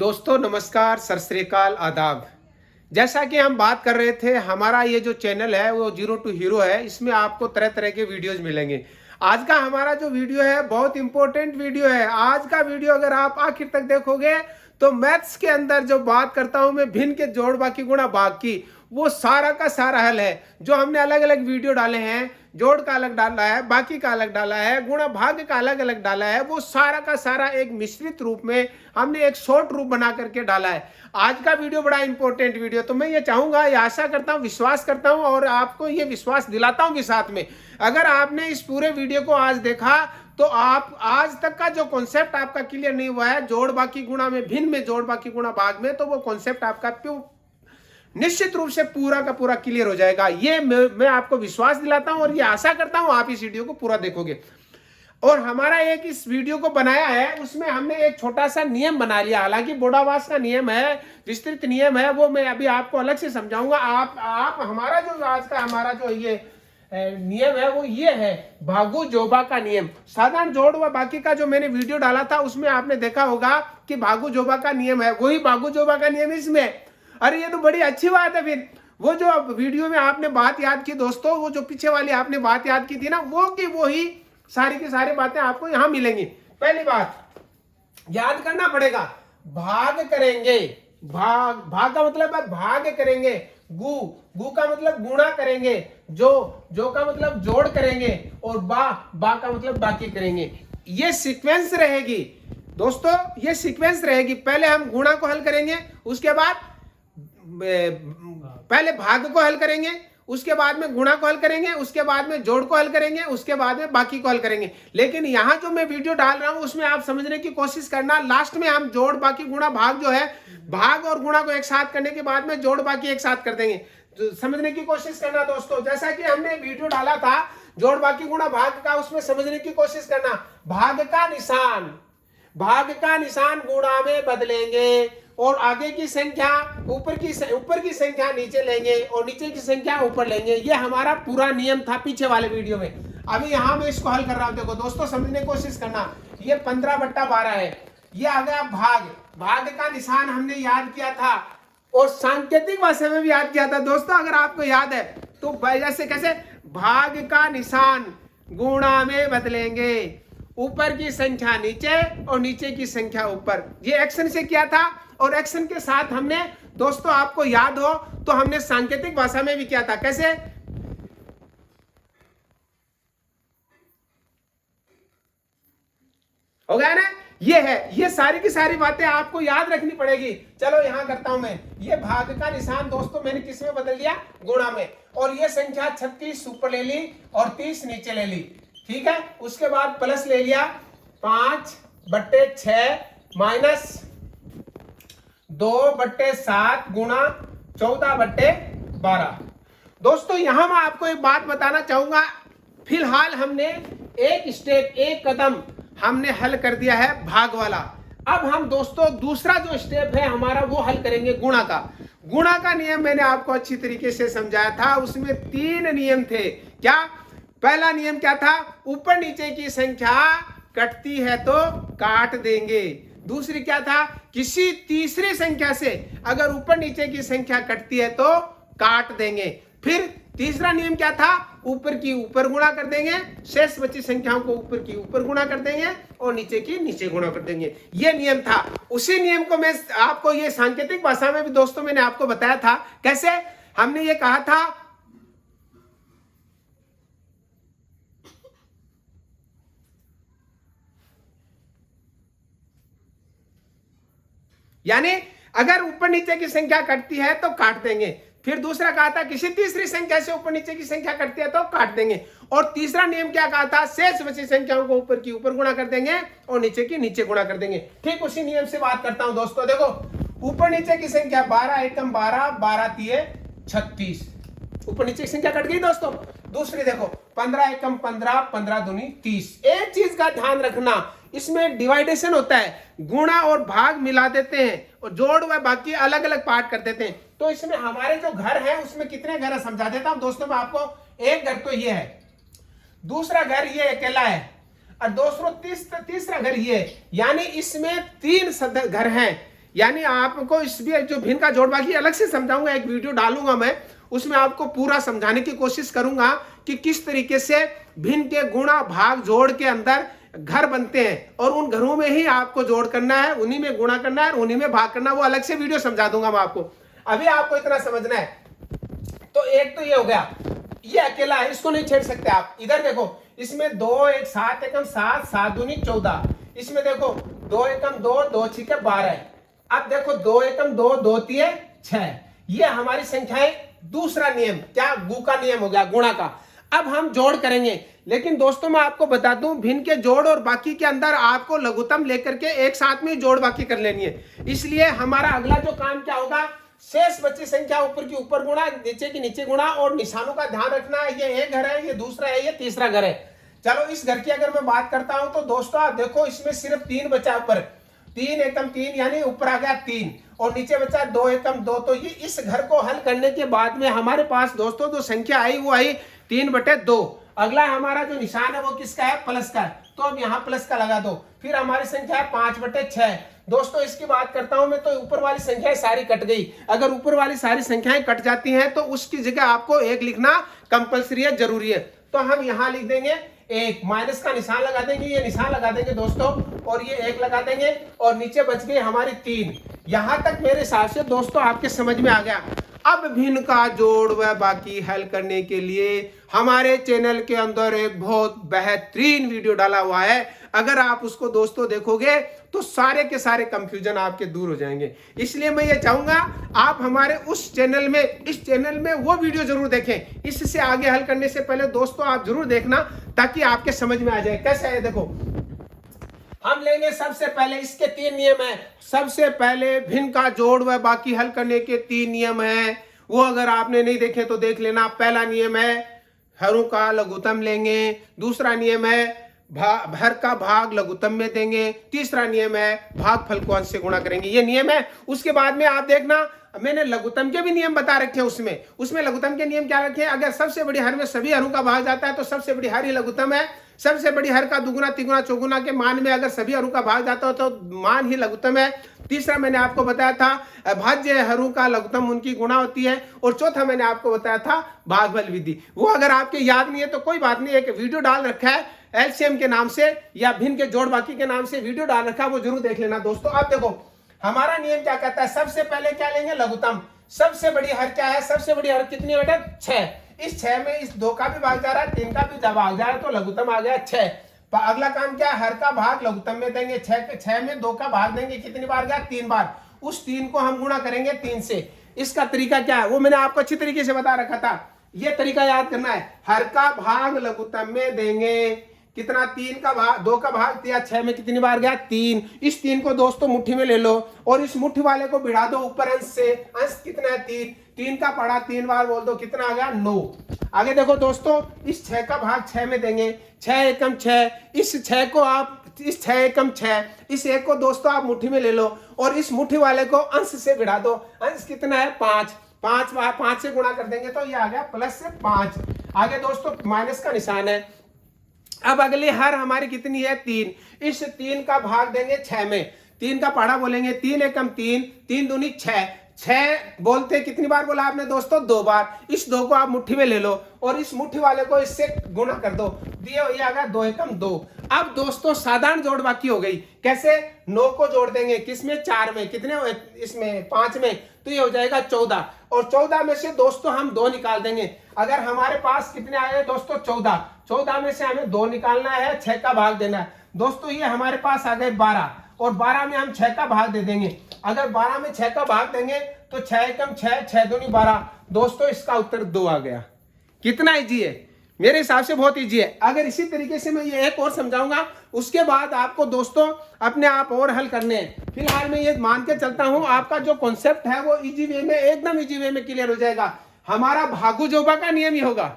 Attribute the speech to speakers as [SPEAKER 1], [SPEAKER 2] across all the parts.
[SPEAKER 1] दोस्तों नमस्कार, सत श्री अकाल, आदाब। जैसा कि हम बात कर रहे थे, हमारा ये जो चैनल है वो जीरो टू हीरो है। इसमें आपको तरह तरह के वीडियोस मिलेंगे। आज का हमारा जो वीडियो है बहुत इंपॉर्टेंट वीडियो है। आज का वीडियो अगर आप आखिर तक देखोगे तो मैथ्स के अंदर जो बात करता हूं मैं भिन्न के जोड़ बाकी गुणा भाग की, वो सारा का सारा हल है। जो हमने अलग अलग वीडियो डाले हैं, जोड़ का अलग डाला है, बाकी का अलग डाला है, गुणा भाग का अलग अलग डाला है, वो सारा का सारा एक मिश्रित रूप में हमने एक शॉर्ट रूप बना करके डाला है। आज का वीडियो बड़ा इंपॉर्टेंट वीडियो, तो मैं ये चाहूंगा, ये आशा करता हूँ, विश्वास करता हूँ और आपको ये विश्वास दिलाता हूँ कि साथ में अगर आपने इस पूरे वीडियो को आज देखा तो आप आज तक का जो कॉन्सेप्ट आपका क्लियर नहीं हुआ है जोड़ बाकी गुणा में, भिन्न में जोड़ बाकी गुणा भाग में, तो वो कॉन्सेप्ट आपका निश्चित रूप से पूरा का पूरा क्लियर हो जाएगा। ये मैं आपको विश्वास दिलाता हूं और ये आशा करता हूं आप इस वीडियो को पूरा देखोगे। और हमारा एक इस वीडियो को बनाया है, उसमें हमने एक छोटा सा नियम बना लिया। हालांकि बोडावास का नियम है, विस्तृत नियम है, वो मैं अभी आपको अलग से समझाऊंगा। आप हमारा जो आज का हमारा जो ये नियम है वो ये है, भागु जोबा का नियम। साधारण जोड़ व बाकी का जो मैंने वीडियो डाला था उसमें आपने देखा होगा कि भागु जोबा का नियम है, वही भागु जोबा का नियम इसमें। अरे ये तो बड़ी अच्छी बात है। फिर वो जो वीडियो में आपने बात याद की दोस्तों, वो जो पीछे वाली आपने बात याद की थी ना, वो की वो ही सारी की सारी बातें आपको यहां मिलेंगी। पहली बात याद करना पड़ेगा, भाग करेंगे, भाग का मतलब है भाग करेंगे, गु का मतलब गुणा करेंगे, जो का मतलब जोड़ करेंगे, और बा का मतलब बाकी करेंगे। ये सीक्वेंस रहेगी दोस्तों, ये सीक्वेंस रहेगी। पहले हम गुणा को हल करेंगे, उसके बाद पहले भाग को हल करेंगे, उसके बाद में गुणा को हल करेंगे, उसके बाद में जोड़ को हल करेंगे, उसके बाद में बाकी को हल करेंगे। लेकिन यहां जो मैं वीडियो डाल रहा हूं उसमें आप समझने की कोशिश करना, लास्ट में हम जोड़ बाकी गुणा भाग जो है, भाग और गुणा को एक साथ करने के बाद में जोड़ बाकी एक साथ कर देंगे। तो समझने की कोशिश करना दोस्तों, जैसा कि हमने वीडियो डाला था जोड़ बाकी गुणा भाग का, उसमें समझने की कोशिश करना। भाग का निशान गुणा में बदलेंगे और आगे की संख्या ऊपर की संख्या नीचे लेंगे और नीचे की संख्या ऊपर लेंगे। ये हमारा पूरा नियम था पीछे वाले वीडियो में। अभी यहां मैं इसको हल कर रहा हूं। देखो दोस्तों, समझने की कोशिश करना। ये 15/12 है, ये आ गया भाग का निशान हमने याद किया था और सांकेतिक भाषा में भी याद किया था दोस्तों। अगर आपको याद है तो जैसे कैसे, भाग का निशान गुणा में बदलेंगे, ऊपर की संख्या नीचे और नीचे की संख्या ऊपर। ये एक्शन से किया था और एक्शन के साथ हमने दोस्तों, आपको याद हो तो हमने सांकेतिक भाषा में भी किया था। कैसे? हो गया ना? ये है, ये सारी की सारी बातें आपको याद रखनी पड़ेगी। चलो यहां करता हूं मैं। ये भाग का निशान दोस्तों मैंने किस में बदल दिया? गुणा में। और ये संख्या 36 ऊपर ले ली और 30 नीचे ले ली, ठीक है। उसके बाद प्लस ले लिया 5/6 माइनस 2/7 गुणा 14/12। दोस्तों यहां मैं आपको एक बात बताना चाहूंगा। फिलहाल हमने एक स्टेप, एक कदम हमने हल कर दिया है भाग वाला। अब हम दोस्तों दूसरा जो स्टेप है हमारा वो हल करेंगे गुणा का। गुणा का नियम मैंने आपको अच्छी तरीके से समझाया था। उसमें 3 नियम थे। क्या? पहला नियम क्या था? ऊपर नीचे की संख्या कटती है तो काट देंगे। दूसरी क्या था? किसी तीसरी संख्या से अगर ऊपर नीचे की संख्या कटती है तो काट देंगे। फिर तीसरा नियम क्या था? ऊपर की ऊपर गुणा कर देंगे, शेष बची संख्याओं को ऊपर की ऊपर गुणा कर देंगे और नीचे की नीचे गुणा कर देंगे। ये नियम था। उसी नियम को मैं आपको ये सांकेतिक भाषा में भी दोस्तों मैंने आपको बताया था। कैसे? हमने ये कहा था, यानी अगर ऊपर नीचे की संख्या कटती है तो काट देंगे। फिर दूसरा कहा था किसी तीसरी संख्या से ऊपर नीचे की संख्या कटती है तो काट देंगे। और तीसरा नियम क्या कहा था? शेष बची संख्याओं को ऊपर की ऊपर गुणा कर देंगे और नीचे की नीचे गुणा कर देंगे। ठीक उसी नियम से बात करता हूं दोस्तों। देखो, ऊपर नीचे की संख्या 12 एकम 12, 12 तिये 36, ऊपर नीचे की संख्या कट गई दोस्तों। दूसरी देखो, 15 एकम 15, 15 दूनी 30। एक चीज का ध्यान रखना, इसमें डिवाइडेशन होता है, गुणा और भाग मिला देते हैं और जोड़ व बाकी अलग अलग पार्ट कर देते हैं। तो इसमें हमारे जो घर है उसमें कितने घर है समझा देता हूं दोस्तों मैं आपको। एक घर तो ये है, दूसरा घर ये अकेला है, और दोस्तों तीसरा घर ये, यानी इसमें 3 घर हैं। यानी आपको इस भी जो भिन्न का जोड़ बाकी अलग से समझाऊंगा, एक वीडियो डालूंगा मैं, उसमें आपको पूरा समझाने की कोशिश करूंगा कि किस तरीके से भिन्न के गुणा भाग जोड़ के अंदर घर बनते हैं और उन घरों में ही आपको जोड़ करना है, उन्हीं में गुणा करना है, उन्हीं में भाग करना है। वो अलग से वीडियो समझा दूंगा मैं आपको। अभी आपको इतना समझना है। तो एक तो ये हो गया, ये अकेला है, इसको नहीं छेड़ सकते आप। इधर देखो, इसमें 2 1 7 एकम 7 7 दूनी 14, इसमें देखो 2 एकम 2 2 छिके 12। अब देखो 2 एकम 2 2 तिये 6। ये हमारी संख्याएं दूसरा नियम, क्या गु का नियम हो गया, गुणा का। अब हम जोड़ करेंगे, लेकिन दोस्तों मैं आपको बता दूं भिन्न के जोड़ और बाकी के अंदर आपको लघुत्तम लेकर के एक साथ में जोड़ बाकी कर लेनी है। इसलिए हमारा अगला जो काम क्या होगा, शेष बची संख्या ऊपर की ऊपर गुणा, नीचे की नीचे गुणा, और निशानों का ध्यान रखना है। ये एक घर है, ये दूसरा है, ये तीसरा घर है। चलो इस घर की अगर मैं बात करता हूं तो दोस्तों आप देखो, इसमें सिर्फ 3 बचा ऊपर, 3 एकम 3 यानी ऊपर आ गया 3 और नीचे बचा 2 एकम 2। तो ये इस घर को हल करने के बाद में हमारे पास दोस्तों जो संख्या आई वो आई 3/2। अगला हमारा जो निशान है वो किसका है, प्लस का। तो अब यहाँ प्लस का लगा दो। फिर हमारी संख्या है 5/6। दोस्तों इसकी बात करता हूं मैं तो ऊपर वाली संख्याएं सारी कट गई। अगर ऊपर वाली सारी संख्याएं कट जाती हैं तो उसकी जगह आपको 1 लिखना कंपलसरी है, जरूरी है। तो हम यहाँ लिख देंगे 1, माइनस का निशान लगा देंगे, ये निशान लगा देंगे दोस्तों, और ये 1 लगा देंगे, और नीचे बच गई हमारी 3। यहां तक मेरे हिसाब से दोस्तों आपके समझ में आ गया। अब भिन्न का जोड़ व बाकी हल करने के लिए हमारे चैनल के अंदर एक बहुत बेहतरीन वीडियो डाला हुआ है। अगर आप उसको दोस्तों देखोगे तो सारे के सारे कंफ्यूजन आपके दूर हो जाएंगे। इसलिए मैं ये चाहूंगा आप हमारे उस चैनल में, इस चैनल में वो वीडियो जरूर देखें। इससे आगे हल करने से पहले दोस्तों आप जरूर देखना, ताकि आपके समझ में आ जाए कैसे है। देखो हम लेंगे सबसे पहले, इसके 3 नियम है। सबसे पहले भिन्न का जोड़ व बाकी हल करने के 3 नियम है, वो अगर आपने नहीं देखे तो देख लेना। पहला नियम है हरों का लघुत्तम लेंगे, दूसरा नियम है हर का भाग लघुत्तम में देंगे, तीसरा नियम है भागफल को अंश से गुणा करेंगे। ये नियम है। उसके बाद में आप देखना मैंने लघुत्तम के भी नियम बता रखे हैं। उसमें लघुत्तम के नियम क्या रखे हैं, अगर सबसे बड़ी हर में सभी हरों का भाग जाता है तो सबसे बड़ी हर ही लघुत्तम है। सबसे बड़ी हर का दुगुना तिगुना चौगुना के मान में अगर सभी हरों का भाग जाता हो तो मान ही लघुत्तम है। तीसरा मैंने आपको बताया था भाज्य हरों का लघुत्तम उनकी गुणा होती है। और चौथा मैंने आपको बताया था भागफल विधि। वो अगर आपके याद नहीं है तो कोई बात नहीं, एक वीडियो डाल रखा है एलसीएम के नाम से या भिन्न के जोड़ बाकी के नाम से वीडियो डाल रखा है, वो जरूर देख लेना दोस्तों। आप देखो हमारा नियम क्या कहता है, सबसे पहले क्या लेंगे, लघुत्तम। सबसे बड़ी हर क्या है, सबसे बड़ी हर कितनी बेटा, 6। इस 6 में इस 2 का भी भाग जा रहा है, 3 का भी भाग जा रहा है, तो लघुत्तम आ गया 6। अगला काम क्या है, हर का भाग लघुत्तम में देंगे। 6 में 2 का भाग देंगे, कितनी बार गया, 3 बार। उस 3 को हम गुणा करेंगे 3 से। इसका तरीका क्या है वो मैंने आपको अच्छी तरीके से बता रखा था। ये तरीका याद करना है, हर का भाग लघुत्तम में देंगे, कितना, 3 का भाग, 2 का भाग दिया, 6 में कितनी बार गया, 3। इस 3 को दोस्तों मुट्ठी में ले लो और इस मुट्ठी वाले को भिड़ा दो ऊपर अंश से। अंश कितना है, 3 का पड़ा 3 बार बोल दो, कितना आ गया, 9। आगे देखो दोस्तों, इस 6 का भाग 6 में देंगे, 6 एकम 6। इस 6 को आप, इस 6 एकम 6, इस 1 को दोस्तों आप मुट्ठी में ले लो और इस मुट्ठी वाले को अंश से भिड़ा दो। अंश कितना है, 5। 5 से गुणा कर देंगे तो ये आ गया प्लस से 5। आगे दोस्तों माइनस का निशान है। अब अगली हर हमारी कितनी है, 3। इस 3 का भाग देंगे 6 में। 3 का पढ़ा बोलेंगे, 3 एकम 3, 3 दूनी 6। 6 बोलते कितनी बार बोला आपने दोस्तों, 2 बार। इस 2 को आप मुट्ठी में ले लो और इस मुट्ठी वाले को इससे गुणा कर दो, दिए ये आ गया 2 एकम 2। अब दोस्तों साधारण जोड़ बाकी हो गई। कैसे, 9 को जोड़ देंगे किसमें, 4 में, कितने इसमें 5 में, तो ये हो जाएगा 14। और 14 में से दोस्तों हम 2 निकाल देंगे। अगर हमारे पास कितने आए दोस्तों, 14 में से हमें 2 निकालना है, 6 का भाग देना है दोस्तों। ये हमारे पास आ गए 12 और 12 में हम 6 का भाग दे देंगे। अगर 12 में 6 का भाग देंगे तो 6 एकम 6, 6 दूनी 12। दोस्तों इसका उत्तर 2 आ गया। कितना इजी है, मेरे हिसाब से बहुत इजी है। अगर इसी तरीके से मैं ये एक और समझाऊंगा, उसके बाद आपको दोस्तों अपने आप और हल करने हैं। फिलहाल मैं ये मान के चलता हूं आपका जो कॉन्सेप्ट है वो इजी वे में, एकदम इजी वे में क्लियर हो जाएगा। हमारा भागु जोबा का नियम ही होगा।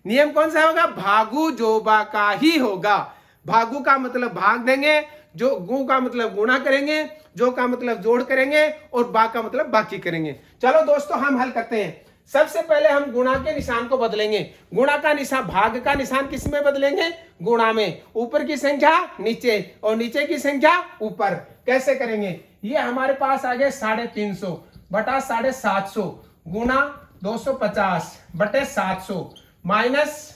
[SPEAKER 1] नियम कौन सा होगा, भागु जोबा का ही होगा। भागु का मतलब भाग देंगे, जो गु का मतलब गुणा करेंगे, जो का मतलब जोड़ करेंगे और बा का मतलब बाकी करेंगे। चलो दोस्तों हम हल करते हैं। सबसे पहले हम गुणा के निशान को बदलेंगे। गुणा का निशान, भाग का निशान किस में बदलेंगे? गुणा में। ऊपर की संख्या नीचे और नीचे की संख्या ऊपर। कैसे करेंगे? ये हमारे पास आ गए 350 बटा 750 गुणा 250 बटे 700 माइनस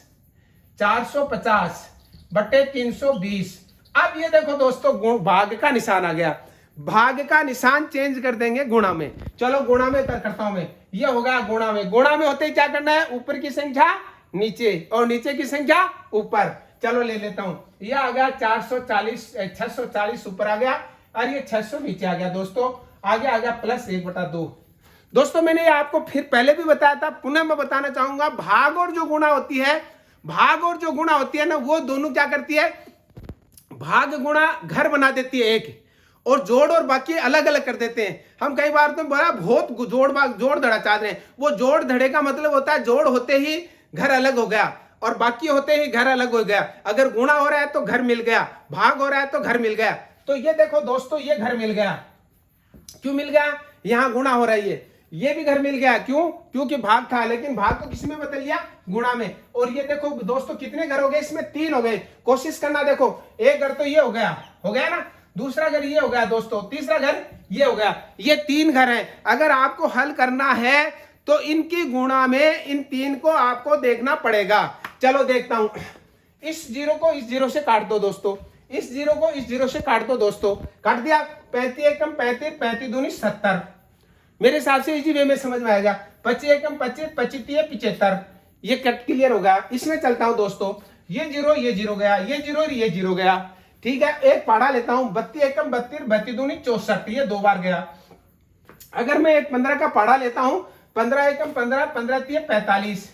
[SPEAKER 1] 450 बटे 320। अब ये देखो दोस्तों, भाग का निशान आ गया। भाग का निशान चेंज कर देंगे गुणा में। चलो गुणा में करता हूं मैं। ये हो गया गुणा में। गुणा में होते ही क्या करना है? ऊपर की संख्या नीचे और नीचे की संख्या ऊपर। चलो ले लेता हूं। ये आ गया 640 ऊपर आ गया और ये 600 नीचे आ गया। दोस्तों आगे आ गया प्लस 1/2। दोस्तों मैंने ये आपको फिर पहले भी बताया था, पुनः मैं बताना चाहूंगा, भाग और जो गुणा होती है, भाग और जो गुणा होती है ना, वो दोनों क्या करती है? भाग गुणा घर बना देती है एक, और जोड़ और बाकी अलग अलग कर देते हैं। हम कई बार तो बड़ा बहुत जोड़ धड़ा चाहते हैं। वो जोड़ धड़े का मतलब होता है जोड़ होते ही घर अलग हो गया और बाकी होते ही घर अलग हो गया। अगर गुणा हो रहा है तो घर मिल गया, भाग हो रहा है तो घर मिल गया। तो ये देखो दोस्तों, ये घर मिल गया। क्यों मिल गया? यहां गुणा हो रही है, ये भी घर मिल गया। क्यों? क्योंकि भाग था, लेकिन भाग को किस में बदल लिया? गुणा में। और ये देखो दोस्तों, कितने घर हो गए? इसमें 3 हो गए। कोशिश करना, देखो एक घर तो ये हो गया ना, दूसरा घर ये हो गया दोस्तों, तीसरा घर ये हो गया। ये 3 घर हैं। अगर आपको हल करना है तो इनकी गुणा में इन 3 को आपको देखना पड़ेगा। चलो देखता हूं। इस 0 को इस 0 से काट दो दोस्तों, इस 0 को इस 0 से काट दो दोस्तों। काट दिया। 35 एकम 35, 35 दूनी 70। मेरे हिसाब से इसी वे में समझ में आएगा। 25 एकम 25, 25 75। ये कट क्लियर होगा। इसमें चलता हूं दोस्तों। ये 0 गया, ये 0 और ये 0 गया। ठीक है, एक पढ़ा लेता हूं। 32 एकम 32, 32 दूनी 64। ये 2 बार गया। अगर मैं एक 15 का पढ़ा लेता हूं, 15 एकम 15, 15 3 45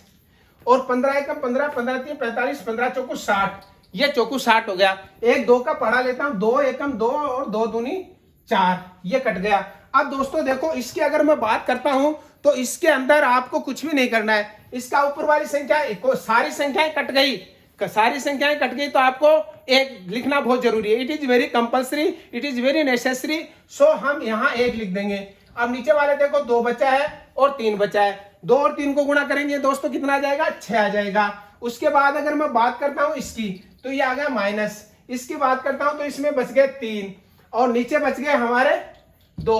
[SPEAKER 1] और 15 एकम 15, 15 3 45, 15 चौको 60। ये चौको 60 हो गया। एक 2 का पढ़ा लेता हूं, 2 एकम 2 और 2 दूनी 4। ये कट गया। अब दोस्तों देखो, इसकी अगर मैं बात करता हूं तो इसके अंदर आपको कुछ भी नहीं करना है। इसका ऊपर वाली संख्या, सारी संख्याएं कट गई, सारी संख्याएं कट गई तो आपको एक लिखना बहुत जरूरी है। It is very compulsory, it is very necessary. So हम यहां 1 लिख देंगे। अब नीचे वाले देखो 2 बचा है और 3 बचा है। 2 और 3 को गुणा करेंगे दोस्तों, कितना आ जाएगा? 6 आ जाएगा। उसके बाद अगर मैं बात करता हूं इसकी, तो ये आ गया माइनस। इसकी बात करता हूं तो इसमें बच गए 3 और नीचे बच गए हमारे 2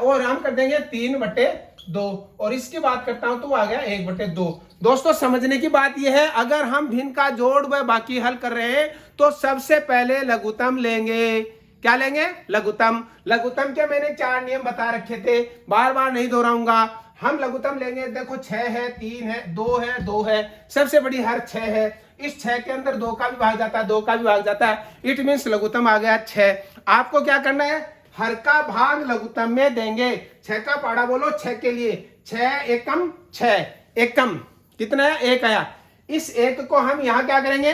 [SPEAKER 1] और हम कर देंगे 3/2। और इसकी बात करता हूं तो आ गया 1/2। दोस्तों समझने की बात यह है, अगर हम भिन्न का जोड़ व बाकी हल कर रहे हैं तो सबसे पहले लघुत्तम लेंगे। क्या लेंगे? लघुत्तम। लघुत्तम के मैंने 4 नियम बता रखे थे, बार बार नहीं दोहराऊंगा। हम लघुत्तम लेंगे। देखो 6 है, 3 है, 2 है, 2 है, सबसे बड़ी हर 6 है। इस 6 के अंदर 2 का भी भाग जाता है, 2 का भी भाग जाता है। इट मीन्स लघुत्तम आ गया 6। आपको क्या करना है? हर का भाग लघुत्तम में देंगे। 6 का पहाड़ा बोलो 6 के लिए। 6 एकम 6, एकम कितना है? 1 आया। इस 1 को हम यहां क्या करेंगे?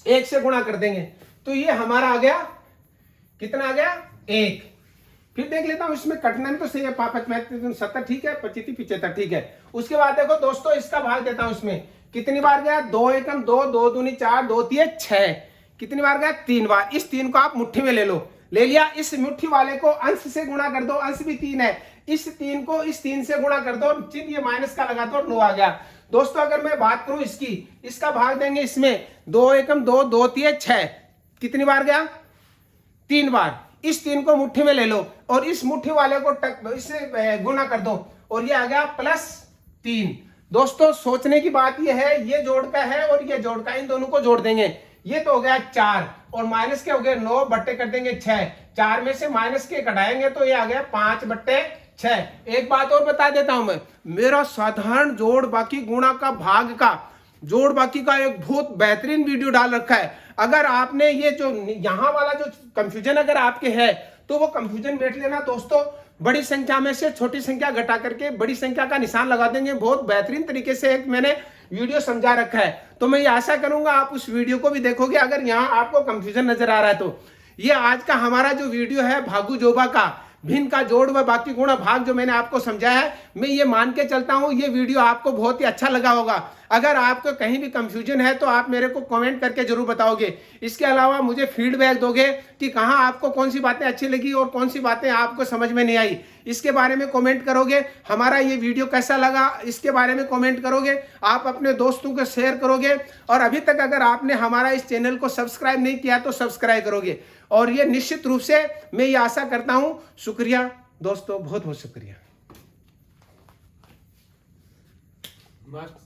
[SPEAKER 1] 1 से गुणा कर देंगे। तो ये हमारा आ गया, कितना आ गया? 1। फिर देख लेता हूं, इसमें कटना में तो सही है। 5 5 70 ठीक है, 25 75 ठीक है। उसके बाद देखो दोस्तों, इसका भाग देता हूं। इसमें कितनी बार गया? 2 एकम 2, 2 दूनी 4, 2 3 6। कितनी बार गया? 3 बार। इस 3 को आप मुट्ठी में ले लो। ले लिया। इस मुट्ठी वाले को अंश से गुणा कर दो, अंश भी 3 है। इस 3 को इस 3 से गुणा कर दो, चिन्ह ये माइनस का लगा दो, 9 आ गया। दोस्तों अगर मैं बात करूं इसकी, इसका भाग देंगे इसमें। 2 एकम 2, 2 3 6। कितनी बार गया? 3 बार। इस 3 को मुट्ठी में ले लो और इस मुट्ठी वाले को इससे गुणा कर दो और ये आ गया +3। दोस्तों सोचने की बात ये है, ये जोड़ का है और ये जोड़ का, इन दोनों को जोड़ देंगे। ये तो हो गया 4 और माइनस के हो गए 9, बट्टे कर देंगे 6। 4 में से माइनस के घटाएंगे तो ये आ गया 5/6। एक बात और बता देता हूं मैं, मेरा साधारण जोड़ बाकी गुणा का भाग का जोड़ बाकी का एक बहुत बेहतरीन वीडियो डाल रखा है। अगर आपने ये जो यहाँ वाला जो कंफ्यूजन अगर आपके है तो वो कंफ्यूजन बैठ लेना दोस्तों। बड़ी संख्या में से छोटी संख्या घटा करके बड़ी संख्या का निशान लगा देंगे। बहुत बेहतरीन तरीके से एक मैंने वीडियो समझा रखा है। तो मैं ये आशा करूंगा आप उस वीडियो को भी देखोगे। अगर यहाँ आपको कंफ्यूजन नजर आ रहा है तो ये आज का हमारा जो वीडियो है भागू जोबा का भिन्न का जोड़ व बाकी गुणा भाग जो मैंने आपको समझाया है, मैं ये मान के चलता हूं ये वीडियो आपको बहुत ही अच्छा लगा होगा। अगर आपको कहीं भी कंफ्यूजन है तो आप मेरे को कमेंट करके जरूर बताओगे। इसके अलावा मुझे फीडबैक दोगे कि कहाँ आपको कौन सी बातें अच्छी लगी और कौन सी बातें आपको समझ में नहीं आई, इसके बारे में कमेंट करोगे। हमारा ये वीडियो कैसा लगा इसके बारे में कमेंट करोगे, आप अपने दोस्तों को शेयर करोगे, और अभी तक अगर आपने हमारा इस चैनल को सब्सक्राइब नहीं किया तो सब्सक्राइब करोगे। और ये निश्चित रूप से मैं ये आशा करता हूं। शुक्रिया दोस्तों, बहुत बहुत शुक्रिया।